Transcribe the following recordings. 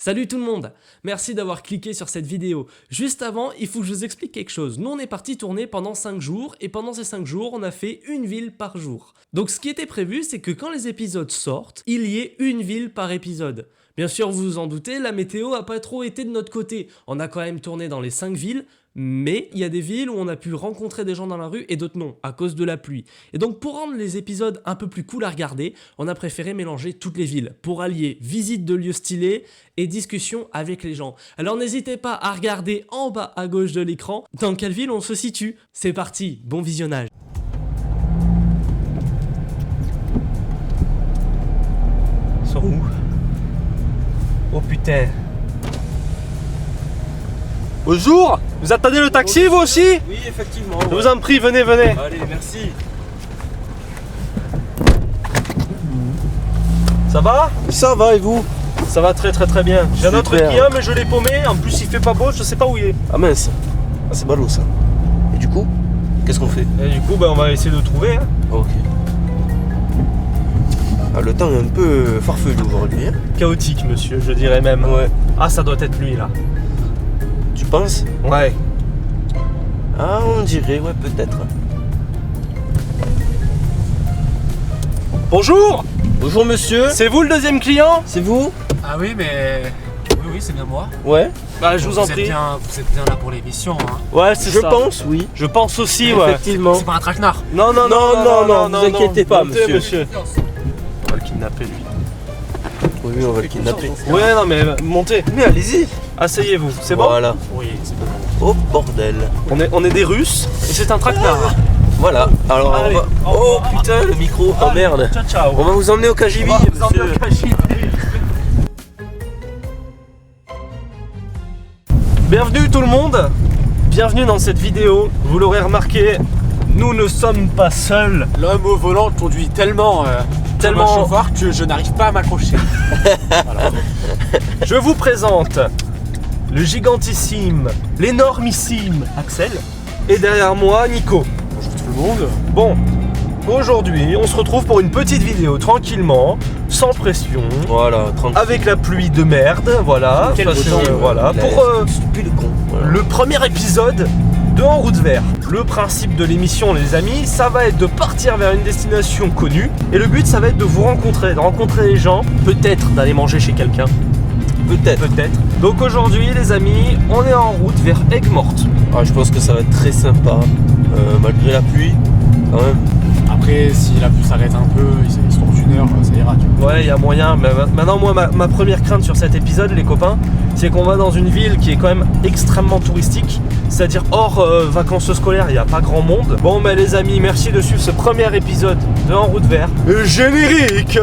Salut tout le monde, merci d'avoir cliqué sur cette vidéo. Juste avant, il faut que je vous explique quelque chose. Nous on est parti tourner pendant 5 jours et pendant ces 5 jours, on a fait une ville par jour. Donc ce qui était prévu, c'est que quand les épisodes sortent, il y ait une ville par épisode. Bien sûr, vous vous en doutez, la météo a pas trop été de notre côté. On a quand même tourné dans les 5 villes, mais il y a des villes où on a pu rencontrer des gens dans la rue et d'autres non, à cause de la pluie. Et donc pour rendre les épisodes un peu plus cool à regarder, on a préféré mélanger toutes les villes, pour allier visite de lieux stylés et discussion avec les gens. Alors n'hésitez pas à regarder en bas à gauche de l'écran dans quelle ville on se situe. C'est parti, bon visionnage. Ils sont où? Oh putain. Bonjour. Vous attendez le taxi vous aussi? Oui, effectivement. Je vous en prie, venez, venez. Allez, merci. Ça va? Ça va et vous? Ça va très bien. J'ai un autre Super. client mais je l'ai paumé, en plus il fait pas beau, je sais pas où il est. Ah mince, ah, c'est ballot ça. Et du coup, qu'est-ce qu'on fait? Et du coup on va essayer de le trouver. Hein. Ok. Ah, le temps est un peu farfelu aujourd'hui. Hein? Chaotique monsieur, je dirais même. Ouais. Ah ça doit être lui là. Tu penses? Ouais. Ah, on dirait, ouais, peut-être. Bonjour. Bonjour monsieur. C'est vous le deuxième client? C'est vous? Ah oui, mais... Oui, c'est bien moi. Ouais. Bah je vous en Vous êtes prie. bien là pour l'émission, hein. Ouais c'est Je ça. pense, oui. Je pense aussi ouais. Effectivement. C'est pas un traquenard. Non, Non, vous inquiétez pas, Montez, monsieur. On va le kidnapper lui. Oui, on va le kidnapper. Ouais non mais montez. Mais allez-y. Asseyez-vous, c'est bon? Voilà. Oui, c'est bon. Oh bordel. On est des Russes et c'est un traquenard. Voilà. Alors, Allez. on va... Oh putain, le micro. Oh merde. Ciao ciao. On va vous emmener au KGB, monsieur. Bienvenue tout le monde. Bienvenue dans cette vidéo. Vous l'aurez remarqué, nous ne sommes pas seuls. L'homme au volant conduit tellement Tellement- comme un chauffard que je n'arrive pas à m'accrocher. Je vous présente le gigantissime, l'énormissime Axel. Et derrière moi, Nico. Bonjour tout le monde. Bon, aujourd'hui, on se retrouve pour une petite vidéo tranquillement, sans pression, Voilà, tranquille. avec la pluie de merde, voilà. Quel Parce que, beau temps, voilà, la- pour Stupide con. Voilà. le premier épisode de En route vert. Le principe de l'émission, les amis, ça va être de partir vers une destination connue. Et le but, ça va être de vous rencontrer, de rencontrer les gens, peut-être d'aller manger chez quelqu'un. Peut-être. Peut-être. Donc aujourd'hui, les amis, on est en route vers Aigues-Mortes. Ah, je pense que ça va être très sympa, malgré la pluie, quand même. Après, si la pluie s'arrête un peu, il se tourne une heure, ça ira, tu vois. Ouais, il y a moyen. Mais maintenant, moi, ma première crainte sur cet épisode, les copains, c'est qu'on va dans une ville qui est quand même extrêmement touristique. C'est-à-dire hors vacances scolaires, il n'y a pas grand monde. Bon, mais les amis, merci de suivre ce premier épisode de En route vert. Générique.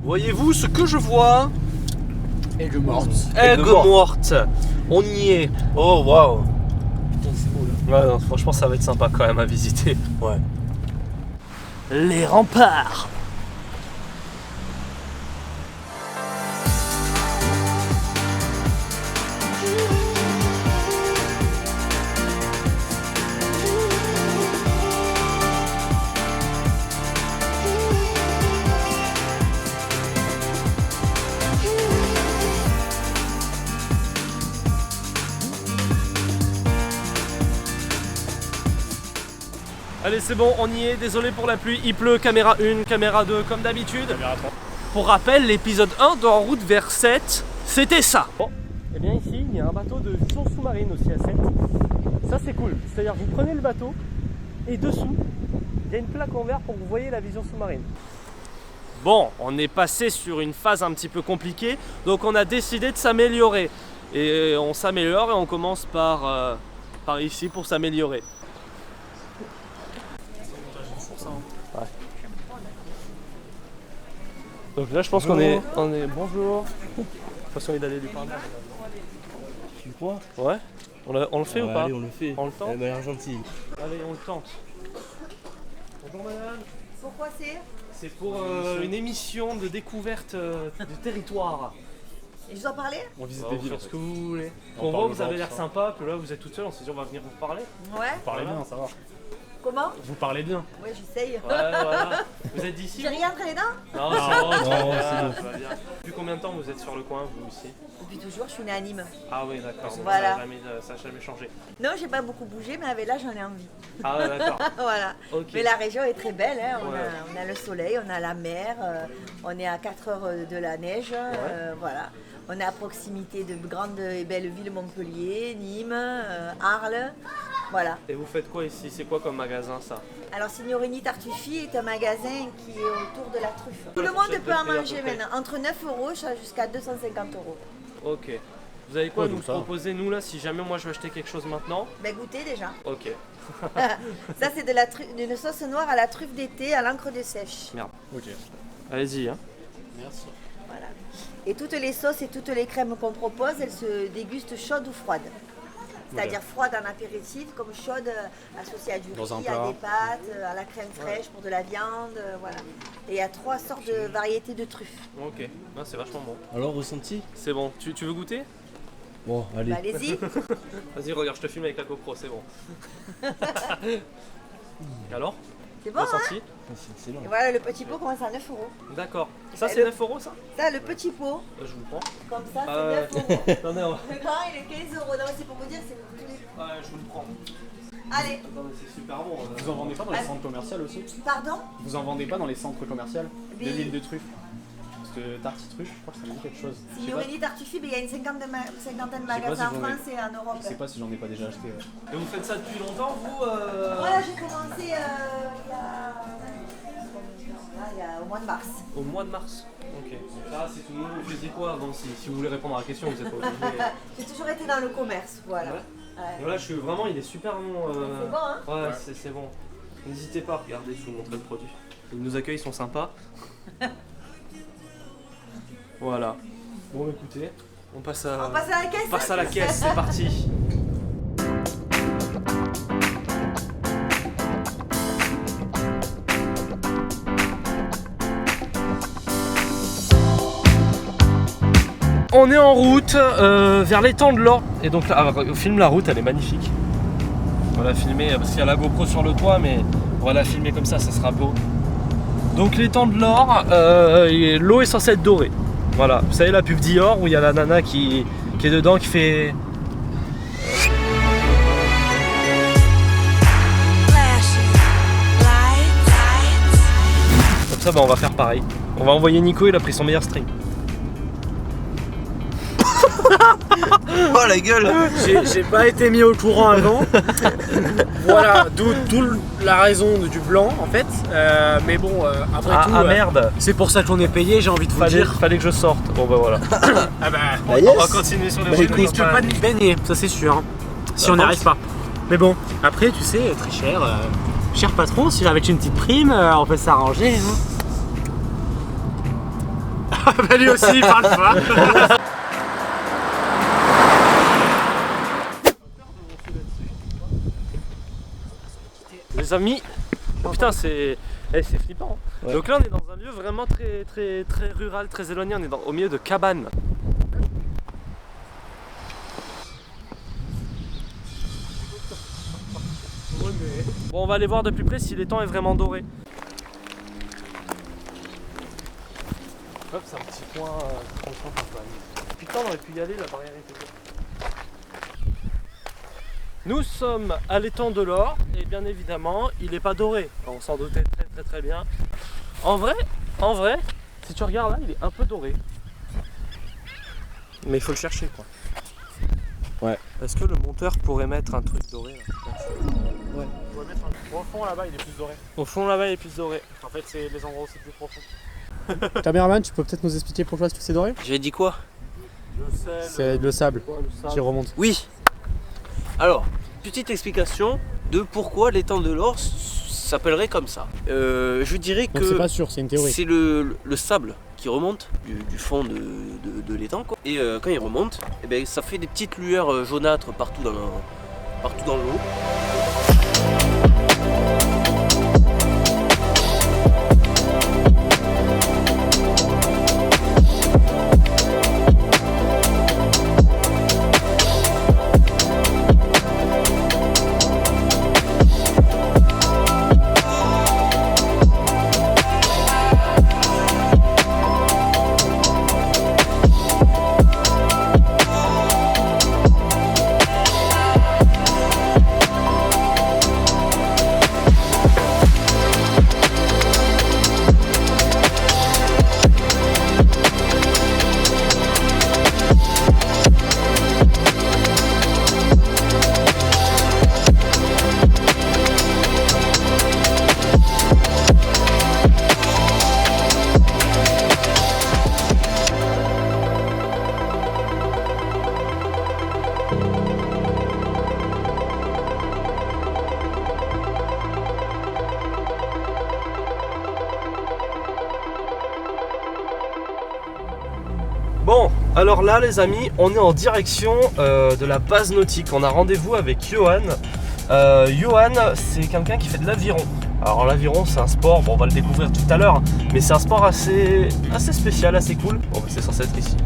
Voyez-vous ce que je vois? Aigues mortes. Aigues-Mortes. On y est. Oh, waouh. Putain, c'est beau là. Ouais, non, franchement, ça va être sympa quand même à visiter. Ouais. Les remparts. Allez c'est bon, on y est, désolé pour la pluie, il pleut, caméra 1, caméra 2 comme d'habitude. Pour rappel, l'épisode 1 de En route vers 7, c'était ça. Bon, et bien ici, il y a un bateau de vision sous-marine aussi à 7. Ça c'est cool, c'est-à-dire vous prenez le bateau et dessous, il y a une plaque en verre pour que vous voyez la vision sous-marine. Bon, on est passé sur une phase un petit peu compliquée, donc on a décidé de s'améliorer. Et on s'améliore et on commence par ici pour s'améliorer. Donc là je pense qu'on est... Bonjour. De toute façon il allait lui parler. Tu crois? Ouais. On le fait ou pas? Allez, on le fait. On le tente? Elle m'a l'air gentille. Allez on le tente. Bonjour madame. Pourquoi c'est C'est pour une émission de découverte du territoire. Et je dois parler? On visite Bah, des vous villes. faites ce que vous voulez. On Pour parle moi, vous aux avez gens, l'air ça. sympa, puis là, vous êtes toute seule, on s'est dit, on va venir vous parler. Ouais. Vous parlez bien, ça va. Comment? Vous parlez bien. Ouais, j'essaye. Ouais, voilà. Vous êtes d'ici? J'ai rien entre les dents? Non, c'est bon. Depuis combien de temps vous êtes sur le coin, vous aussi? Depuis toujours, je suis née à Nîmes. Ah oui, d'accord. Donc Voilà. Ça n'a jamais changé. Non, j'ai pas beaucoup bougé, mais avec l'âge, j'en ai envie. Ah ouais, d'accord. Voilà. Ok. Mais la région est très belle, hein. Ouais. On a le soleil, on a la mer, on est à 4 heures de la neige, voilà. On est à proximité de grandes et belles villes, Montpellier, Nîmes, Arles, voilà. Et vous faites quoi ici? C'est quoi comme magasin ça? Alors Signorini Tartufi est un magasin qui est autour de la truffe. Tout le La monde fourchette peut de en prix à peu manger près. maintenant, entre 9 euros jusqu'à 250 euros. Ok. Vous avez quoi Ouais, nous donc ça. proposer nous là si jamais moi je veux acheter quelque chose maintenant? Ben goûtez déjà. Ok. Ça c'est d'une sauce noire à la truffe d'été à l'encre de sèche. Ok. Allez-y hein. Merci. Voilà. Et toutes les sauces et toutes les crèmes qu'on propose, elles se dégustent chaudes ou froides. C'est-à-dire froide en apéritif, comme chaude associée à du Dans un riz, plat. à des pâtes, à la crème fraîche pour de la viande, voilà. Et il y a 3 sortes de variétés de truffes. Ok. Ah, c'est vachement bon. Alors, ressenti? C'est bon. Tu veux goûter? Bon, allez. Bah, allez-y. Vas-y regarde, je te filme avec la GoPro, c'est bon. Alors? C'est bon, hein? Ressenti? C'est excellent. Et voilà, le petit pot commence à 9 euros. D'accord. Ça c'est Le- 9 euros ça? Ça, le petit pot, Je vous le prends. comme ça, c'est Ah 9 ouais. euros. Attendez, Le grand, il est 15 euros. Non, mais c'est pour vous dire, c'est tous les... Ouais, je vous le prends. Allez, Attendez, c'est super bon. Vous en vendez pas dans les centres commerciaux aussi? pardon? Vous en vendez pas dans les centres commerciaux? Des- De l'île de truffes? Parce que tartifruche, je crois que ça me dit quelque chose. Je sais pas, Signorini Tartufi, il y a une cinquantaine de pas magasins en si j'en ai- France et en Europe. je sais pas si j'en ai pas déjà acheté. Ouais. Et vous faites ça depuis longtemps vous Voilà, j'ai commencé il y a au mois de mars. Au mois de mars. Ok. Donc là c'est tout nouveau. Vous faisiez quoi avant si vous voulez répondre à la question, vous êtes pas obligé. J'ai toujours été dans le commerce, voilà. Ouais. Ouais. Voilà, je suis vraiment, il est super bon. C'est bon, hein? Ouais, Ouais. c'est bon. N'hésitez pas à regarder, je vous montrer le produit. Ils nous accueillent, ils sont sympas. Voilà. Bon, écoutez, on passe à, On passe à la caisse? on passe à la caisse, c'est parti. On est en route vers l'étang de l'Or. Et donc là, on filme la route, elle est magnifique. On va la filmer parce qu'il y a la GoPro sur le toit, mais on va la filmer comme ça sera beau. Donc l'étang de l'Or, l'eau est censée être dorée. Voilà, vous savez la pub Dior où il y a la nana qui est dedans qui fait... Comme ça, bah, on va faire pareil. On va envoyer Nico, il a pris son meilleur string. Oh la gueule! J'ai pas été mis au courant avant. Voilà, d'où la raison du blanc en fait. Mais bon, après tout, Merde, c'est pour ça qu'on est payé, j'ai envie de vous dire. fallait que je sorte. Bon bah voilà. Ah bah, Bah On va yes! continuer sur les Bah, routes. écoute, on risque pas de baigner, ça c'est sûr. Hein, si on n'y arrive pas. Mais bon, après tu sais, très cher. Cher patron, si avec une petite prime, on peut s'arranger. Hein. Ah bah lui aussi, il parle pas. Les amis, putain c'est flippant. Hein. Ouais. Donc là on est dans un lieu vraiment très rural, très éloigné, on est au milieu de cabanes. Bon on va aller voir de plus près si l'étang est vraiment doré. Hop, c'est un petit coin tranquille un peu amis. Putain on aurait pu y aller, la barrière était là. Nous sommes à l'étang de l'Or et bien évidemment il n'est pas doré, on s'en doutait très bien. En vrai, si tu regardes là il est un peu doré. Mais il faut le chercher quoi. Ouais. Est-ce que le monteur pourrait mettre un truc doré là? On va mettre au fond là-bas, il est plus doré. Au fond là-bas il est plus doré. En fait, c'est les endroits où c'est plus profond. Caméraman, tu peux peut-être nous expliquer pourquoi est-ce que c'est doré? J'avais dit quoi? C'est le sable qui remonte. Oui. Alors, petite explication de pourquoi l'étang de l'Or s'appellerait comme ça. Je dirais Donc c'est que pas sûr, c'est une théorie. c'est le sable qui remonte du fond de l'étang, quoi. Et quand il remonte, eh ben, ça fait des petites lueurs jaunâtres partout dans l'eau. Bon, alors là les amis, on est en direction de la base nautique. On a rendez-vous avec Johan. Johan, c'est quelqu'un qui fait de l'aviron. Alors l'aviron c'est un sport, bon on va le découvrir tout à l'heure, mais c'est un sport assez spécial, assez cool. Bon bah, c'est censé être ici.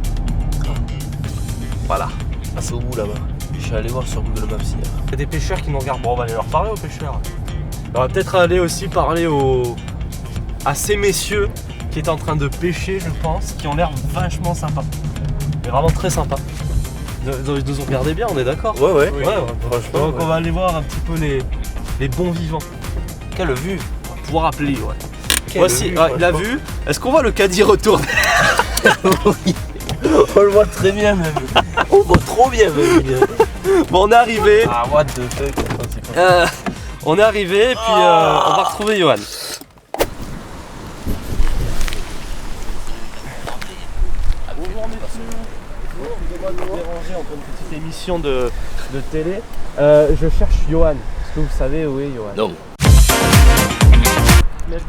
Voilà. Ah, c'est au bout là-bas. Je vais aller voir sur Google Maps hier. Il y a des pêcheurs qui nous regardent, bon on va aller leur parler aux pêcheurs. On va peut-être aller aussi parler à ces messieurs qui est en train de pêcher, je pense, qui ont l'air vachement sympas. Mais vraiment très sympas. Ils nous ont regardé bien, on est d'accord? Ouais. Franchement, donc on va aller voir un petit peu les bons vivants. Quelle vue. On va pouvoir appeler, ouais. Voici, la vue. Est-ce qu'on voit le caddie retourner? On le voit très bien même. On voit trop bien même. Bon, on est arrivé. Ah, what the fuck. On est arrivé et puis on va retrouver Johan. Excusez-moi de vous déranger entre une petite émission de télé. Je cherche Johan. Est-ce que vous savez où est Johan? Non. Melvin,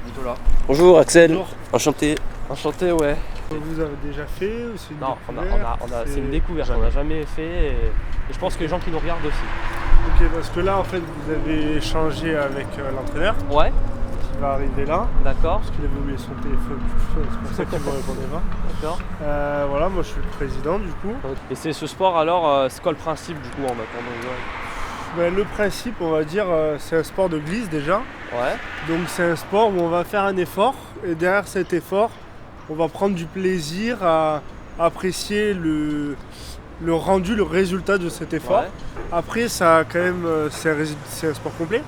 Nicolas. Bonjour Axel. Bonjour. Enchanté. Enchanté, ouais. Vous avez déjà fait ou c'est une Non, découverte? c'est une découverte, on n'a jamais fait et je pense que les gens qui nous regardent aussi. Ok, parce que là en fait vous avez échangé avec l'entraîneur Ouais, qui va arriver là, d'accord, parce qu'il avait oublié son téléphone, c'est pour ça qu'il ne me répondait pas. d'accord. Voilà, moi je suis le président du coup. Et c'est ce sport alors, c'est quoi le principe du coup en attendant Johan? Ben, le principe, on va dire, c'est un sport de glisse déjà. Ouais, Donc c'est un sport où on va faire un effort et derrière cet effort, on va prendre du plaisir à apprécier le rendu, le résultat de cet effort. ouais, Après, ça a quand même, c'est un sport complet.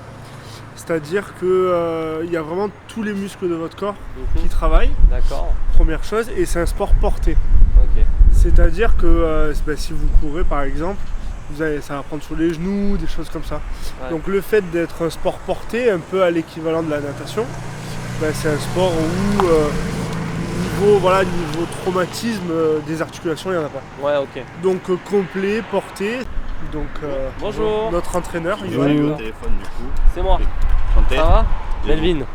C'est-à-dire qu'il y a vraiment tous les muscles de votre corps qui travaillent, d'accord, première chose, et c'est un sport porté. ok. C'est-à-dire que si vous courez par exemple, ça va prendre sur les genoux, des choses comme ça. Ouais. Donc le fait d'être un sport porté, un peu à l'équivalent de la natation, c'est un sport où niveau traumatisme des articulations, il n'y en a pas. Ouais, ok. Donc complet, porté. Donc Bonjour. notre entraîneur, Il Johan. va au téléphone du coup. C'est moi. Chanté. Ça va? Et Melvin?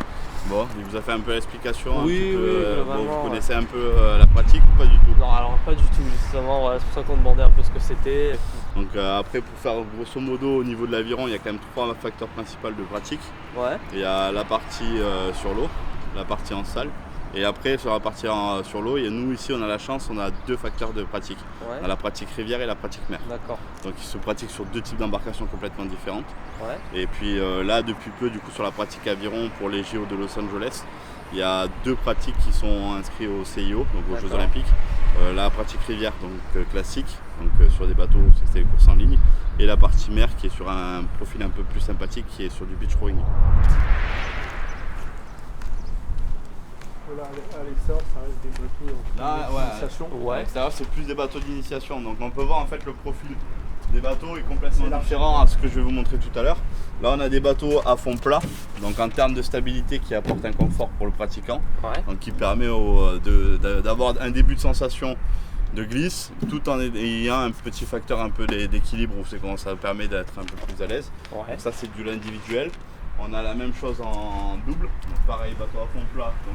Bon, il vous a fait un peu l'explication. Oui, un petit peu, oui, bon, globalement, vous connaissez un peu la pratique ou pas du tout? Non, alors pas du tout, justement, voilà, c'est pour ça qu'on demandait un peu ce que c'était. Donc après, pour faire grosso modo au niveau de l'aviron, il y a quand même 3 facteurs principaux de pratique. Ouais, Il y a la partie sur l'eau, la partie en salle. Et après, sur la partie sur l'eau, nous ici, on a la chance, on a 2 facteurs de pratique. On a ouais, la pratique rivière et la pratique mer. d'accord, Donc ils se pratiquent sur 2 types d'embarcations complètement différentes. ouais, Et puis là, depuis peu, du coup, sur la pratique aviron pour les JO de Los Angeles, il y a 2 pratiques qui sont inscrites au CIO, donc aux Jeux D'accord. Olympiques. La pratique rivière, donc classique, donc sur des bateaux, c'est les courses en ligne, et la partie mer qui est sur un profil un peu plus sympathique, qui est sur du beach rowing. Voilà, à l'extérieur, ça reste des bateaux d'initiation. ouais, L'extérieur, c'est plus des bateaux d'initiation, donc on peut voir en fait le profil des bateaux est complètement différent à ce que je vais vous montrer tout à l'heure. Là, on a des bateaux à fond plat, donc en termes de stabilité qui apporte un confort pour le pratiquant. ouais, Donc qui permet d'avoir un début de sensation de glisse tout en ayant un petit facteur un peu d'équilibre où ça permet d'être un peu plus à l'aise. ouais, Donc ça c'est du individuel. On a la même chose en double, donc pareil bateau à fond plat, donc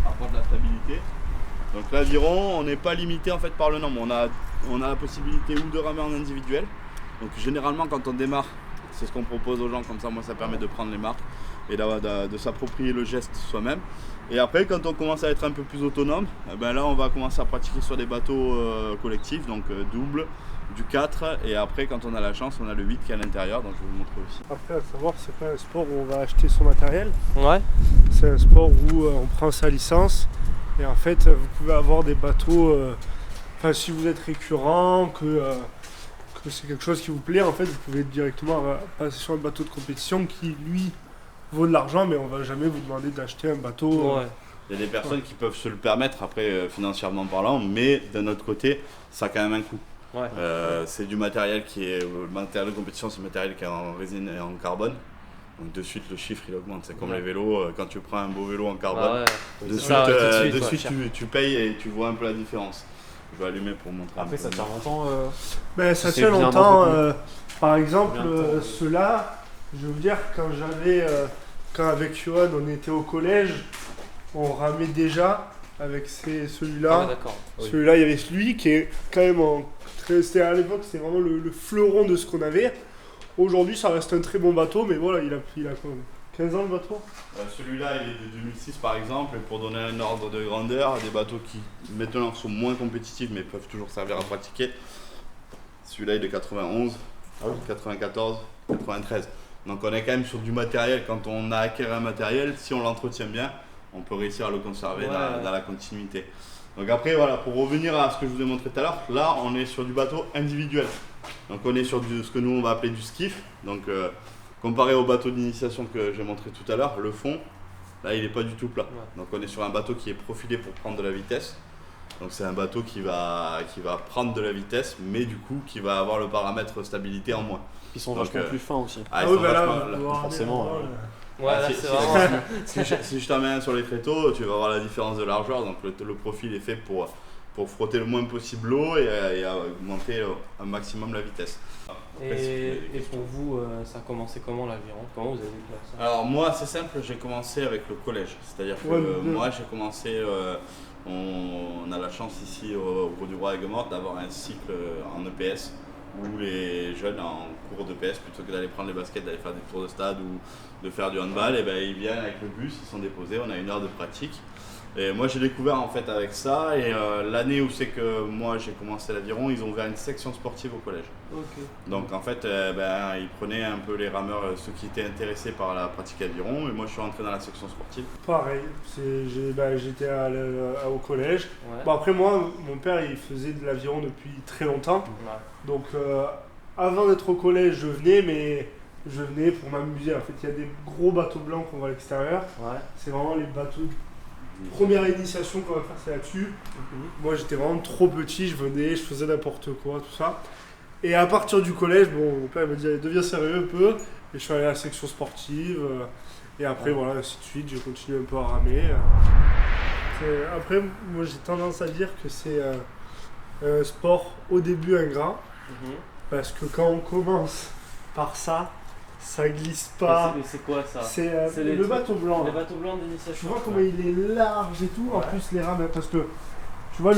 apporte de la stabilité. Donc l'aviron, on n'est pas limité en fait par le nombre, on a la possibilité ou de ramer en individuel. Donc généralement quand on démarre, c'est ce qu'on propose aux gens, comme ça moi ça permet de prendre les marques et de s'approprier le geste soi-même. Et après quand on commence à être un peu plus autonome, là on va commencer à pratiquer sur des bateaux collectifs, donc double, du 4 et après quand on a la chance on a le 8 qui est à l'intérieur, donc je vais vous montrer aussi. Après, à savoir, c'est pas un sport où on va acheter son matériel, ouais, c'est un sport où on prend sa licence et en fait vous pouvez avoir des bateaux, si vous êtes récurrent, que c'est quelque chose qui vous plaît, en fait vous pouvez directement passer sur un bateau de compétition qui lui vaut de l'argent, mais on va jamais vous demander d'acheter un bateau ouais. Il y a des personnes qui peuvent se le permettre, après financièrement parlant, mais d'un autre côté, ça a quand même un coût. Ouais. C'est du matériel le matériel de compétition, c'est du matériel qui est en résine et en carbone. Donc de suite le chiffre il augmente. C'est comme les vélos, quand tu prends un beau vélo en carbone, de suite tu payes et tu vois un peu la différence. Je vais allumer pour montrer. Après, ça tient longtemps. Ça tient longtemps. Par exemple, ceux-là, je vais vous dire, quand avec Johan on était au collège, on ramait déjà avec celui-là. Ah, d'accord. Oui. Celui-là, il y avait celui qui est quand même c'était à l'époque, c'était vraiment le fleuron de ce qu'on avait. Aujourd'hui, ça reste un très bon bateau, mais voilà, il a quand même 15 ans le bateau. Celui-là, il est de 2006 par exemple, et pour donner un ordre de grandeur, des bateaux qui maintenant sont moins compétitifs mais peuvent toujours servir à pratiquer. Celui-là, il est de 91, 94, 93. Donc on est quand même sur du matériel. Quand on a acquis un matériel, si on l'entretient bien, on peut réussir à le conserver dans la continuité. Donc après, voilà, pour revenir à ce que je vous ai montré tout à l'heure, là on est sur du bateau individuel. Donc on est sur ce que nous on va appeler du skiff. Donc comparé au bateau d'initiation que j'ai montré tout à l'heure, le fond, là il n'est pas du tout plat. Donc on est sur un bateau qui est profilé pour prendre de la vitesse. Donc c'est un bateau qui va prendre de la vitesse, mais du coup qui va avoir le paramètre stabilité en moins. Ils sont vachement plus fins aussi. Forcément. Là, c'est vraiment... Si je t'emmène sur les tréteaux, tu vas voir la différence de largeur. Donc le profil est fait pour frotter le moins possible l'eau et augmenter un maximum la vitesse. Et pour vous, ça a commencé comment l'aviron? Comment vous avez découvert ça? Alors moi c'est simple, j'ai commencé avec le collège. C'est-à-dire que moi j'ai commencé, on a la chance ici au Cours du Roi Aigues-Mortes d'avoir un cycle en EPS où les jeunes en cours d'EPS, plutôt que d'aller prendre les baskets, d'aller faire des tours de stade ou de faire du handball, et ben ils viennent avec le bus, ils sont déposés, on a 1 heure de pratique. Et moi j'ai découvert en fait avec ça, et l'année où c'est que moi j'ai commencé l'aviron, ils ont ouvert une section sportive au collège. Donc en fait ils prenaient un peu les rameurs, ceux qui étaient intéressés par la pratique aviron, et moi je suis rentré dans la section sportive. Pareil, j'étais au collège. Bon, après moi, mon père il faisait de l'aviron depuis très longtemps. Donc avant d'être au collège je venais pour m'amuser. En fait il y a des gros bateaux blancs qu'on voit à l'extérieur. C'est vraiment les bateaux première initiation qu'on va faire, c'est là-dessus. Moi j'étais vraiment trop petit, je venais, je faisais n'importe quoi, tout ça. Et à partir du collège, mon père m'a dit allez, deviens sérieux un peu. Et je suis allé à la section sportive. Et après voilà, ainsi de suite, j'ai continué un peu à ramer. Après, moi j'ai tendance à dire que c'est un sport au début ingrat. Parce que quand on commence par ça glisse pas. Mais c'est quoi ça? C'est le bateau blanc. Les bateaux blancs d'initiation. Tu vois comment il est large et tout, en plus les rames, parce que tu vois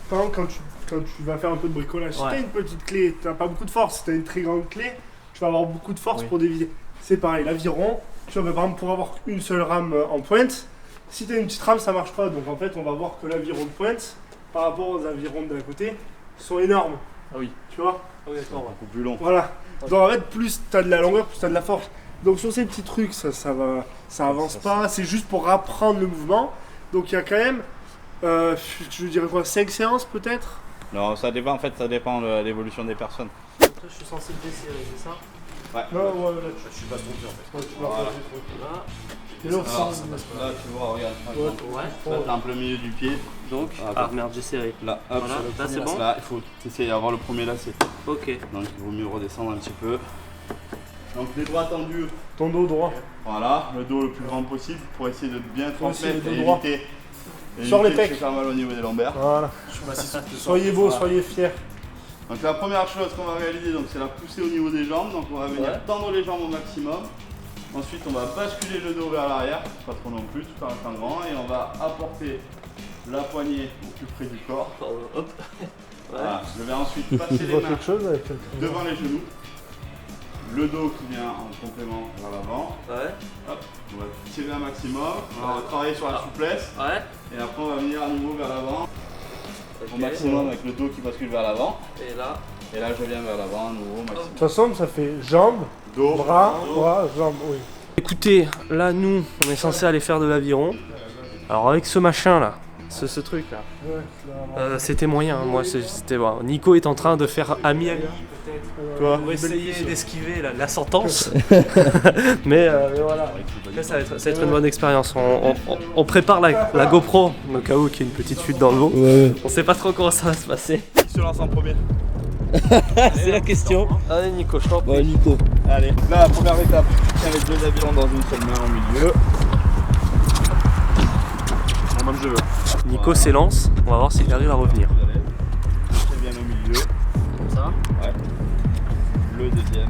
par exemple, quand tu vas faire un peu de bricolage, si t'as une petite clé, t'as pas beaucoup de force, si t'as une très grande clé, tu vas avoir beaucoup de force pour dévider. C'est pareil, l'aviron, tu vois, par exemple, pour avoir une seule rame en pointe, si t'as une petite rame ça marche pas, donc en fait on va voir que l'aviron de pointe, par rapport aux avirons de l'à côté, sont énormes. Ah oui. Tu vois? Ah oui, d'accord. Beaucoup plus long. Voilà. Donc en fait, plus tu as de la longueur, plus tu as de la force. Donc sur ces petits trucs, ça avance pas. C'est juste pour apprendre le mouvement. Donc il y a quand même, je dirais quoi, 5 séances peut-être? Non, ça dépend de l'évolution des personnes. Je suis censé le desserrer, c'est ça? Ouais. Non, ouais, là, Je suis pas trompé en fait. tu vas Voilà. là. Et Alors, là, là, tu vois, regarde. Ouais. Là, t'es en plein milieu du pied. Donc, merde, j'ai serré. Là, hop, Voilà, là, c'est bon. Là, il faut essayer d'avoir le premier lacet. Ok. Donc, il vaut mieux redescendre un petit peu. Donc, les bras tendus. ton dos droit. Voilà, le dos le plus grand possible pour essayer de bien transmettre le dos et droit. éviter Sur les de pecs. se faire mal au niveau des lombaires. Voilà. Soyez beaux, soyez fiers. Donc la première chose qu'on va réaliser, c'est la poussée au niveau des jambes. Donc on va venir tendre les jambes au maximum. Ensuite on va basculer le dos vers l'arrière, pas trop non plus, tout en restant grand. Et on va apporter la poignée au plus près du corps. Hop. Voilà. Je vais ensuite passer les mains devant les genoux. Le dos qui vient en complément vers l'avant. Hop. On va tirer un maximum. On va travailler sur la souplesse. Et après on va venir à nouveau vers l'avant. Au maximum avec le dos qui bascule vers l'avant. Et là je viens vers l'avant à nouveau au maximum. De toute façon, ça fait jambes, Dos, bras, jambes, oui. Écoutez, là nous, on est censé aller faire de l'aviron. Alors avec ce machin là, ce truc là, c'était moyen. Moi c'était Nico est en train de faire ami peut-être. Quoi On va essayer d'esquiver la sentence. mais voilà. Après, ça va être une bonne expérience. On prépare la GoPro, au cas où qu'il y ait une petite fuite dans l'eau. Ouais. On sait pas trop comment ça va se passer. Qui se lance en premier? C'est la question. Allez Nico, je t'en prie. Ouais, Nico. Allez, donc là la première étape, tu tiens les deux avirons dans une seule main au milieu. Moi je veux. Nico s'élance, on va voir s'il arrive à revenir. Très bien au milieu. Comme ça. Ouais. Le deuxième.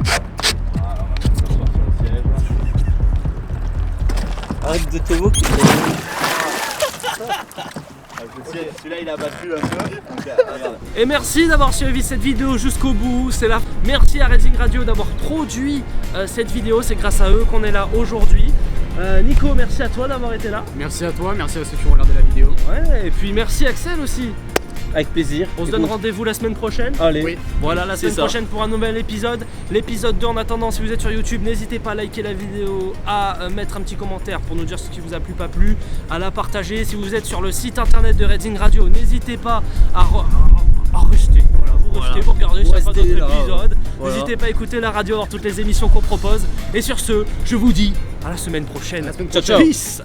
Voilà, on va mettre ça sur le siège. Arrête de te moquer. Celui-là il a battu un peu. Donc, regarde. Et merci d'avoir suivi cette vidéo jusqu'au bout. Merci à Redzing Radio d'avoir produit cette vidéo. C'est grâce à eux qu'on est là aujourd'hui. Nico, merci à toi d'avoir été là. Merci à toi, merci à ceux qui ont regardé la vidéo. Ouais, et puis merci Axel aussi. Avec plaisir. On se donne rendez-vous la semaine prochaine. Allez. Oui. Voilà, la C'est semaine ça. prochaine pour un nouvel épisode. L'épisode 2, en attendant, si vous êtes sur YouTube, n'hésitez pas à liker la vidéo, à mettre un petit commentaire pour nous dire ce qui vous a plu, pas plu, à la partager. Si vous êtes sur le site internet de Redzing Radio, n'hésitez pas à rester. Voilà, vous restez, vous regardez, Vous ça pas d'autres restez là, épisodes. voilà. N'hésitez pas à écouter la radio, voir toutes les émissions qu'on propose. Et sur ce, je vous dis à la semaine prochaine. Ciao, ciao. Peace.